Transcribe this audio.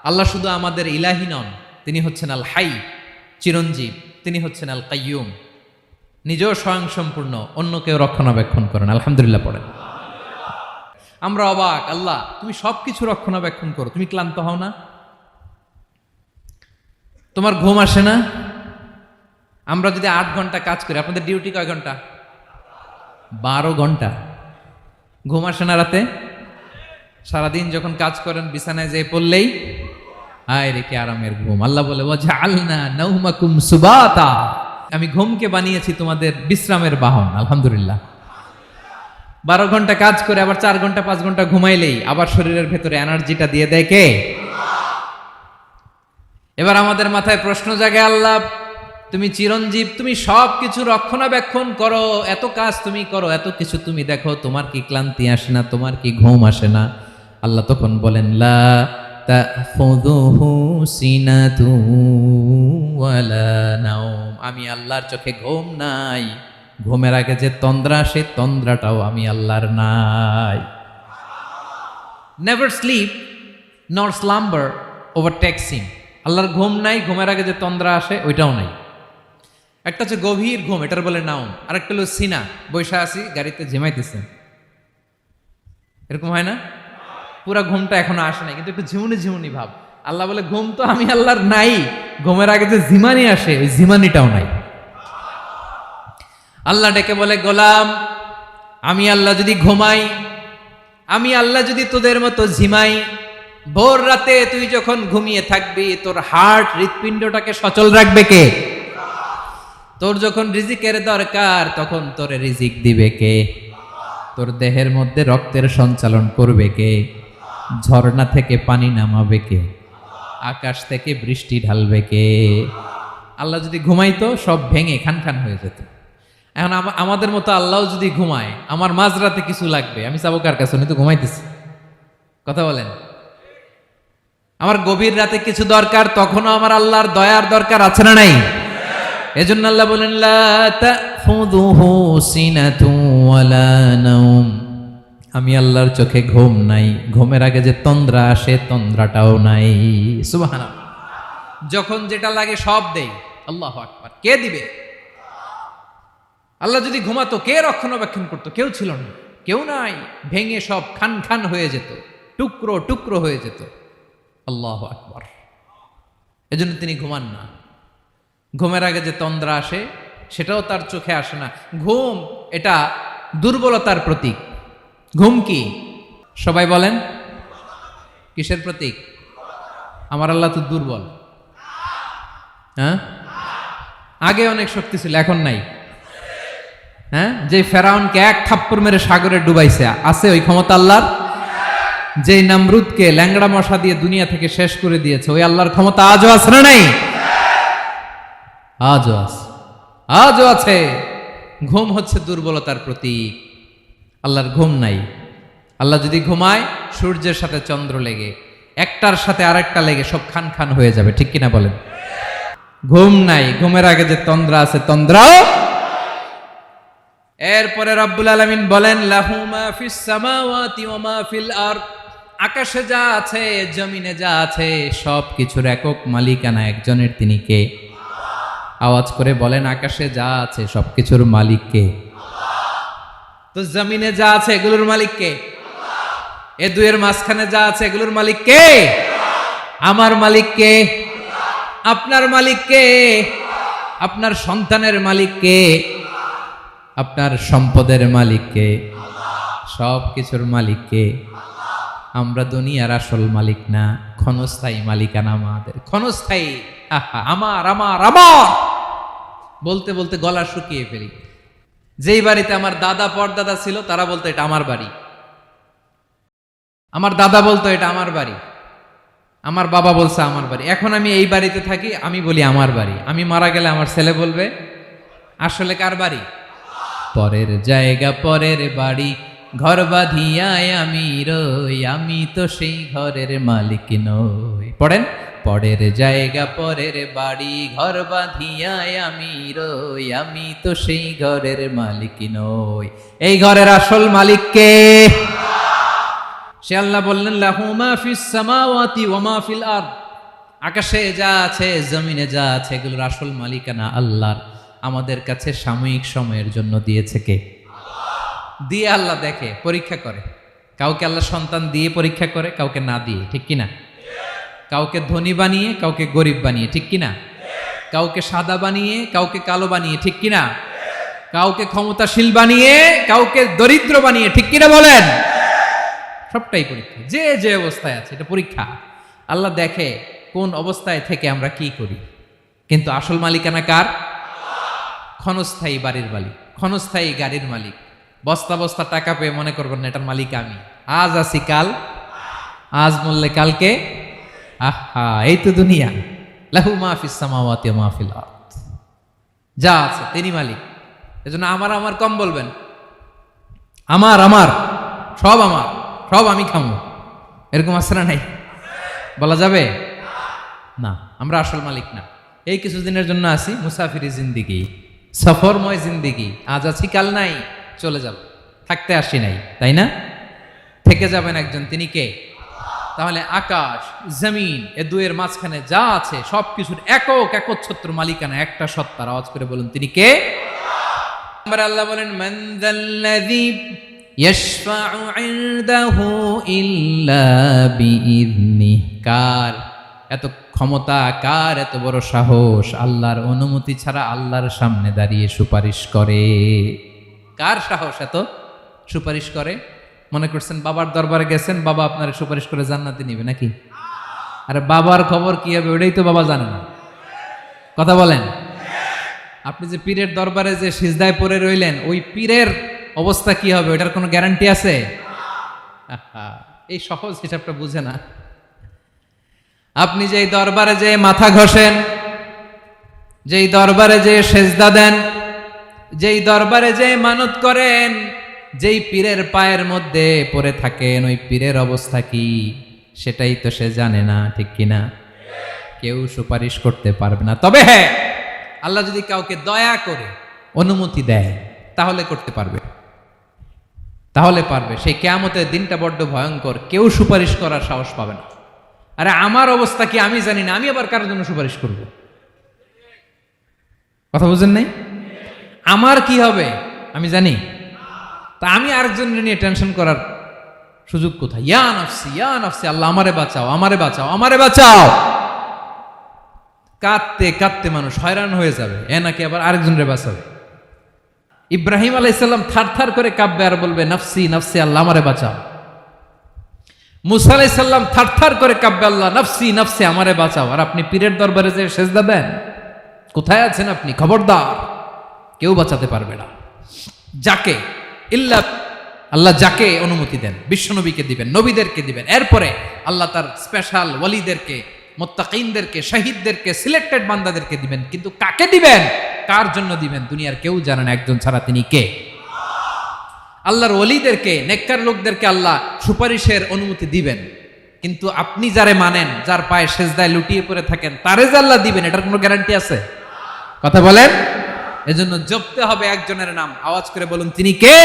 আল্লাহ শুধু আমাদের ইলাহি নন, তিনি হচ্ছেন আল হাই, চিরঞ্জীব। তিনি হচ্ছেন আল কাইয়ুম, নিজেও স্বয়ংসম্পূর্ণ, অন্য কেউ রক্ষণাবেক্ষণ করেন। আলহামদুলিল্লাহ পড়েন। আমরা অবাক, আল্লাহ তুমি সবকিছু রক্ষণাবেক্ষণ করো, তুমি ক্লান্ত হও না? তোমার ঘুম আসে না? আমরা যদি 8 ঘন্টা কাজ করি, আপনাদের ডিউটি কয় ঘন্টা? 12 ঘন্টা। ঘুম আসে না রাতে? সারাদিন যখন কাজ করেন বিছানায় যেয়ে পড়লেই আয় রে কি আরামের ঘুম। আল্লাহ বলে ওয়াজআলনা নাওমাকুম সুবাতা, আমি ঘুমকে বানিয়েছি তোমাদের বিশ্রামের বাহন। আলহামদুলিল্লাহ। 12 ঘন্টা কাজ করে আবার 4 ঘন্টা 5 ঘন্টা ঘুমাইলেই আবার শরীরের ভেতরে এনার্জিটা দিয়ে দেয় কে? এবার আমাদের মাথায় প্রশ্ন জাগে, আল্লাহ তুমি চিরঞ্জীব, তুমি সব কিছু রক্ষণাবেক্ষণ করো, এত কাজ তুমি করো, এত কিছু তুমি দেখো, তোমার কি ক্লান্তি আসে না? তোমার কি ঘুম আসে না? আল্লাহ তখন বলেন লা তাখুযুহু সিনাতু ওয়ালা নাওম, আমি আল্লাহর চোখে ঘুম নাই। ঘুমের আগে যে তন্দ্রা, সে তন্দ্রাটাও আমি আল্লাহর নাই। নেভার স্লিপ নর স্লাম্বার ওভারটেকস হিম। আল্লাহর ঘুম নাই, ঘুমের আগে যে তন্দ্রা আসে ওইটাও নাই। একটা হচ্ছে গভীর ঘুম, এটার বলে নাওম। আর একটা হলো সিনা, বৈশা আছি গাড়িতে ঝিমাইতেছে, এরকম হয় না? পুরা ঘুমটা এখনো আসে নাই, কিন্তু একটু ঝিমুনি ঝিমুনি ভাব। আল্লাহ বলে ঘুম তো আমি আল্লাহর নাই, ঘুমের আগে যে ঝিমানি আসে ওই ঝিমানিটাও নাই। আল্লাহ ডেকে বলে গোলাম, আমি আল্লাহ যদি ঘুমাই, আমি আল্লাহ যদি তোদের মতো ঝিমাই, ভোর রাতে তুই যখন ঘুমিয়ে থাকবি তোর হার্ট হৃৎপিণ্ডটাকে সচল রাখবে কে? তোর যখন রিজিকের দরকার তখন তোরে রিজিক দিবে কে? তোর দেহের মধ্যে রক্তের সঞ্চালন করবে কে? ঝর্ণা থেকে পানি নামাবে কে? আকাশ থেকে বৃষ্টি ঢালবে কে? আল্লাহ যদি ঘুমাইতো সব ভেঙে খান খান হয়ে যেত। এখন আমাদের মতো আল্লাহ যদি ঘুমায়, আমার মাঝরাতে কিছু লাগবে, আমি যাবো কার কাছে? উনি তো ঘুমাইতেছি। কথা বলেন। আমার গভীর রাতে কিছু দরকার, তখনও আমার আল্লাহর দয়ার দরকার আছে না নাই? এজন্য আল্লাহ বলেন লা তাখুযুহু সিনাতুন ওয়ালা নাওম, আমি আল্লাহর চোখে ঘুম নাই, ঘুমের আগে যে তন্দ্রা আসে তন্দ্রাটাও নাই। সুবহানাল্লাহ। যখন যেটা লাগে সব দেই। আল্লাহু আকবার। কে দিবে? আল্লাহ যদি ঘুমাতো কে রক্ষণাবেক্ষণ করতো? কেউ ছিল না, কেউ নাই, ভেঙে সব খান খান হয়ে যেত, টুকরো টুকরো হয়ে যেত। আল্লাহু আকবার। এজন্য তিনি ঘুমান না। ঘুমের আগে যে তন্দ্রা আসে সেটাও তার চোখে আসে না। ঘুম এটা দুর্বলতার প্রতীক। ঘুম কি? সবাই বলেন, কিসের প্রতীক? আমার আল্লাহ তো দুর্বল। হ্যাঁ, আগে অনেক শক্তি ছিল, এখন নাই। হ্যাঁ, যে ফেরাউনকে এক থাপ্পড় মেরে সাগরে ডুবাইছে, আছে ওই ক্ষমতা আল্লাহর? যে নামরুদকে ল্যাংড়া মশা দিয়ে দুনিয়া থেকে শেষ করে দিয়েছে, ওই আল্লাহর ক্ষমতা আজও আছে না নাই? আজও আছে, আজও আছে। ঘুম হচ্ছে দুর্বলতার প্রতীক। আল্লাহর ঘুম নাই। আল্লাহ যদি ঘুমায়, সূর্যের সাথে চন্দ্র লেগে, একটার সাথে আরেকটা লেগে সব খান খান হয়ে যাবে। ঠিক কিনা বলেন? ঘুম নাই, ঘুমের আগে যে তন্দ্রা আছে তন্দ্রাও। এরপরে রব্বুল আলামিন বলেন লাহু মা ফিস সামাওয়াতি ওয়া মা ফিল আরদ, আকাশে যা আছে জমিনে যা আছে সব কিছুর একক মালিকানা একজনের। তিনি কে? আওয়াজ করে বলেন, আকাশে যা আছে সবকিছুর মালিক কে? তো জমিনে যা আছে এগুলোর মালিক কে? এ দুয়ের মাঝখানে যা আছে এগুলোর মালিক কে? আমার মালিক কে? আপনার মালিক কে? আপনার সন্তানের মালিক কে? আপনার সম্পদের মালিক কে? সব কিছুর মালিক কে? আমরা দুনিয়ার আসল মালিক না, ক্ষণস্থায়ী মালিকানা আমাদের। ক্ষণস্থায়ী। আমার আমার আমার বলতে বলতে গলা শুকিয়ে ফেলি। যেই বাড়িতে আমার দাদা পরদাদা ছিল তারা বলতো এটা আমার বাড়ি, আমার দাদা বলতো এটা আমার বাড়ি, আমার বাবা বলছে আমার বাড়ি। এখন আমি এই বাড়িতে থাকি, আমি বলি আমার বাড়ি। আমি মারা গেলে আমার ছেলে বলবে আসলে কার বাড়ি? পরের জায়গা পরের বাড়ি, ঘর বাঁধিয়ায় আমি রই, আমি তো সেই ঘরের মালিক নই। পড়েন, পরের জায়গা পরের বাড়ি, ঘর বাঁধিয়ায় আমি রই, আমি তো সেই ঘরের মালিক নই। এই ঘরের আসল মালিক কে? সে আল্লাহ বললেন লাহু মা ফিস সামাওয়াতি ওয়া মা ফিল আরদ, আকাশে যা আছে জমিনে যা আছে এগুলোর আসল মালিকানা আল্লাহর। আমাদের কাছে সাময়িক সময়ের জন্য দিয়েছে কে? দিয়ে আল্লাহ দেখে, পরীক্ষা করে। কাউকে আল্লাহ সন্তান দিয়ে পরীক্ষা করে, কাউকে না দিয়ে, ঠিক কিনা? কাউকে ধনী বানিয়ে, কাউকে গরিব বানিয়ে, ঠিক কিনা? কাউকে সাদা বানিয়ে, কাউকে কালো বানিয়ে, ঠিক কিনা? কাউকে ক্ষমতাশীল বানিয়ে, কাউকে দরিদ্র বানিয়ে, ঠিক কিনা বলেন? সবটাই পরীক্ষা, যে যে অবস্থায় আছে এটা পরীক্ষা। আল্লাহ দেখে কোন অবস্থায় থেকে আমরা কি করি। কিন্তু আসল মালিকানা কার? ক্ষণস্থায়ী বাড়ির মালিক, ক্ষণস্থায়ী গাড়ির মালিক। বস্তা বস্তা টাকা পেয়ে মনে করবেন না এটার মালিক আমি। আজ আছি কাল, আজ মরলে কালকে। আহা, এই তো দুনিয়া। লাহু মা ফিস সামাওয়াতি ওয়া মা ফিল আরদ, যা আছে তিনি মালিক। এজন্য আমার আমার কম বলবেন। আমার আমার সব আমার, সব আমি খামো, এরকম আছে না নাই? বলা যাবে না। আমরা আসল মালিক না। এই কিছুদিনের জন্য আছি, মুসাফিরি জিন্দিগি, সফরময় জিন্দিগি। আজ আছি কাল নাই, চলে যাব। থাকতে আসি নাই, তাই না? থেকে যাবেন একজন, তিনি কে? তাহলে আকাশ জমিন এ দুয়ের মাঝখানে যা আছে সবকিছুর একক একচ্ছত্র মালিকানা একটা সত্তার। আওয়াজ করে বলুন তিনি কে? আল্লাহ বলেন মান যাল্লাযী ইয়াশফাউ ইনদাহু ইল্লা বিইযনিহি, কার এত ক্ষমতা, কার এত বড় সাহস আল্লাহর অনুমতি ছাড়া আল্লাহর সামনে দাঁড়িয়ে সুপারিশ করে? কার সাহস এত সুপারিশ করে? মনে করছেন বাবার দরবারে গেছেন, বাবা আপনার সুপারিশ করে জান্নাতে নিবে নাকি? আরে বাবার খবর কি হবে ওটাই তো বাবা জানে না। কথা বলেন। আপনি যে পীরের দরবারে যে সিজদায় পড়ে রইলেন, ওই পীরের অবস্থা কি হবে ওটার কোনো গ্যারান্টি আছে? এই সহজ হিসাবটা বুঝে না। আপনি যেই দরবারে যে মাথা ঘষেন, যেই দরবারে যে সেজদা দেন, যেই দরবারে যে মানত করেন, যেই পীরের পায়ের মধ্যে পড়ে থাকেন, ওই পীরের অবস্থা কি সেটাই তো সে জানে না, ঠিক কিনা? কেউ সুপারিশ করতে পারবে না। তবে হ্যাঁ, আল্লাহ যদি কাউকে দয়া করে অনুমতি দেয় তাহলে করতে পারবে, তাহলে পারবে। সেই কিয়ামতের দিনটা বড্ড ভয়ঙ্কর, কেউ সুপারিশ করার সাহস পাবে না। আরে আমার অবস্থা কি আমি জানি না, আমি আবার কারোর জন্য সুপারিশ করব? কথা বুঝেন নাই? আমার কি হবে আমি জানি, তা আমি আরেকজনের নিয়ে টেনশন করার সুযোগ কোথায়? ইয়া নাফসি, ইয়া নাফসি, আল্লাহ আমারে বাঁচাও, আমারে বাঁচাও, আমারে বাঁচাও। কাঁদতে কাঁদতে মানুষ হয়রান হয়ে যাবে, এ নাকি আবার আরেকজনের বাঁচাবে। ইব্রাহিম আলাইহিস সালাম থারথার করে কাঁপবে আর বলবে নাফসি নাফসি, আল্লাহ আমারে বাঁচাও। মুসা আলাইহিস সালাম থারথার করে কাঁপবে, আল্লাহ নাফসি নাফসি, আমারে বাঁচাও। আর আপনি পীরের দরবারে যে সেজদা দেন, কোথায় আছেন আপনি? খবরদার, কেউ বাঁচাতে পারবে না। যাকে ইল্লা আল্লাহ যাকে অনুমতি দেন, বিশ্বনবীকে দিবেন, নবীদেরকে দিবেন, এরপরে আল্লাহ তার স্পেশাল ওয়ালিদেরকে, মুত্তাকিনদেরকে, শহীদদেরকে, সিলেক্টেড বান্দাদেরকে দিবেন। কিন্তু কাকে দিবেন, কার জন্য দিবেন দুনিয়ার কেউ জানে না, একজন ছাড়া, তিনি কে? আল্লাহর ওয়ালিদেরকে, নেককার লোকদেরকে আল্লাহ সুপারিশের অনুমতি দিবেন। কিন্তু আপনি যারে মানেন, যার পায়ে সেজদায় লুটিয়ে পড়ে থাকেন, তারে যে আল্লাহ দিবেন এটার কোনো গ্যারান্টি আছে? কথা বলেন। এজন্য জপতে হবে একজনের নাম। আওয়াজ করে বলুন তিনি কে?